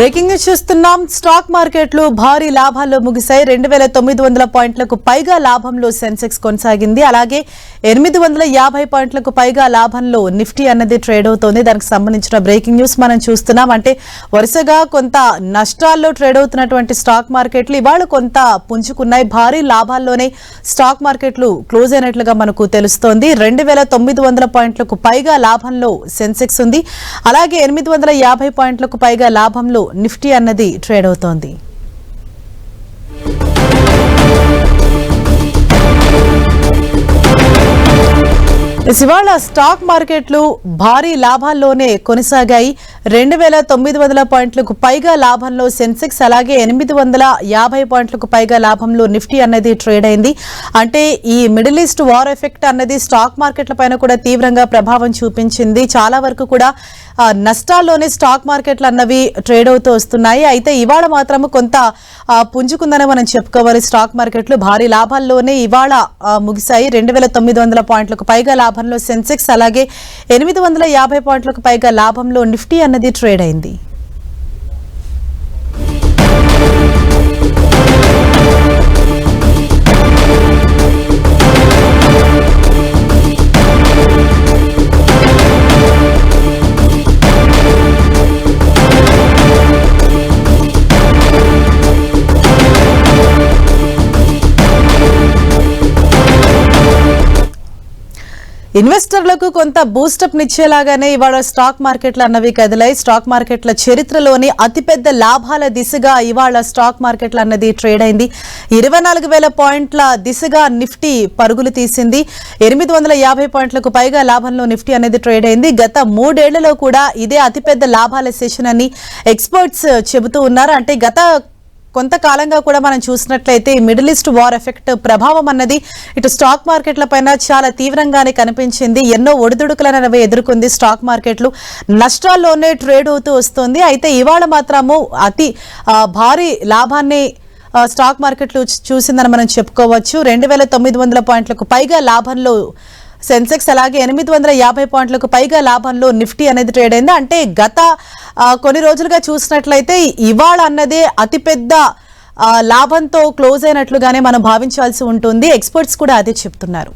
Breaking news చూస్తున్నాం. Stock మార్కెట్లు భారీ లాభాల్లో ముగిశాయి. 2900 పాయింట్లకు పైగా లాభంలో సెన్సెక్స్ కొనసాగింది. అలాగే 850 పాయింట్లకు పైగా లాభంలో నిఫ్టీ అన్నది ట్రేడ్ అవుతోంది. దానికి సంబంధించిన బ్రేకింగ్ న్యూస్ మనం చూస్తున్నాం. అంటే వరుసగా కొంత నష్టాల్లో ట్రేడ్ అవుతున్నటువంటి స్టాక్ మార్కెట్లు ఇవాళ కొంత పుంజుకున్నాయి. భారీ లాభాల్లోనే స్టాక్ మార్కెట్లు క్లోజ్ అయినట్లుగా మనకు తెలుస్తోంది. 2900 పాయింట్లకు పైగా లాభంలో సెన్సెక్స్ ఉంది. అలాగే 850 పాయింట్లకు పైగా లాభంలో నిఫ్టీ అన్నది ట్రేడ్ అవుతోంది. ఇవాళ స్టాక్ మార్కెట్లు భారీ లాభాల్లోనే కొనసాగాయి. 2900 పాయింట్లకు పైగా లాభంలో సెన్సెక్స్, అలాగే 850 పాయింట్లకు పైగా లాభంలో నిఫ్టీ అన్నది ట్రేడ్ అయింది. అంటే ఈ మిడిల్ ఈస్ట్ వార్ ఎఫెక్ట్ అన్నది స్టాక్ మార్కెట్ల పైన కూడా తీవ్రంగా ప్రభావం చూపించింది. చాలా వరకు కూడా నష్టాల్లోనే స్టాక్ మార్కెట్లు అన్నవి ట్రేడ్ అవుతూ వస్తున్నాయి. అయితే ఇవాళ మాత్రం కొంత పుంజుకుందని మనం చెప్పుకోవాలి. స్టాక్ మార్కెట్లు భారీ లాభాల్లోనే ఇవాళ ముగిశాయి. 2900 పాయింట్లకు పైగా లాభంలో సెన్సెక్స్, అలాగే 850 పాయింట్లకు పైగా లాభంలో నిఫ్టీ అన్నది ట్రేడ్ అయింది. ఇన్వెస్టర్లకు కొంత బూస్టప్ నిచ్చేలాగానే ఇవాళ స్టాక్ మార్కెట్లు అన్నవి కదిలాయి. స్టాక్ మార్కెట్ల చరిత్రలోని అతిపెద్ద లాభాల దిశగా ఇవాళ స్టాక్ మార్కెట్లు అన్నది ట్రేడ్ అయింది. 24,000 పాయింట్ల దిశగా నిఫ్టీ పరుగులు తీసింది. 850 పాయింట్లకు పైగా లాభంలో నిఫ్టీ అనేది ట్రేడ్ అయింది. గత 3 ఏళ్లలో కూడా ఇదే అతిపెద్ద లాభాల సెషన్ అని ఎక్స్పర్ట్స్ చెబుతూ ఉన్నారు. అంటే గత కొంతకాలంగా కూడా మనం చూసినట్లయితే మిడిల్ ఈస్ట్ వార్ ఎఫెక్ట్ ప్రభావం అన్నది ఇటు స్టాక్ మార్కెట్ల పైన చాలా తీవ్రంగానే కనిపించింది. ఎన్నో ఒడిదుడుకులను ఎదుర్కొంది స్టాక్ మార్కెట్లు. నష్టాల్లోనే ట్రేడ్ అవుతూ వస్తుంది. అయితే ఇవాళ మాత్రము అతి భారీ లాభాన్ని స్టాక్ మార్కెట్లు చూసిందని మనం చెప్పుకోవచ్చు. 2900 పాయింట్లకు పైగా లాభంలో సెన్సెక్స్, అలాగే 850 పాయింట్లకు పైగా లాభంలో నిఫ్టీ అనేది ట్రేడ్ అయింది. అంటే గత కొన్ని రోజులుగా చూసినట్లయితే ఇవాళ అన్నదే అతిపెద్ద లాభంతో క్లోజ్ అయినట్లుగానే మనం భావించాల్సి ఉంటుంది. ఎక్స్పర్ట్స్ కూడా అదే చెప్తున్నారు.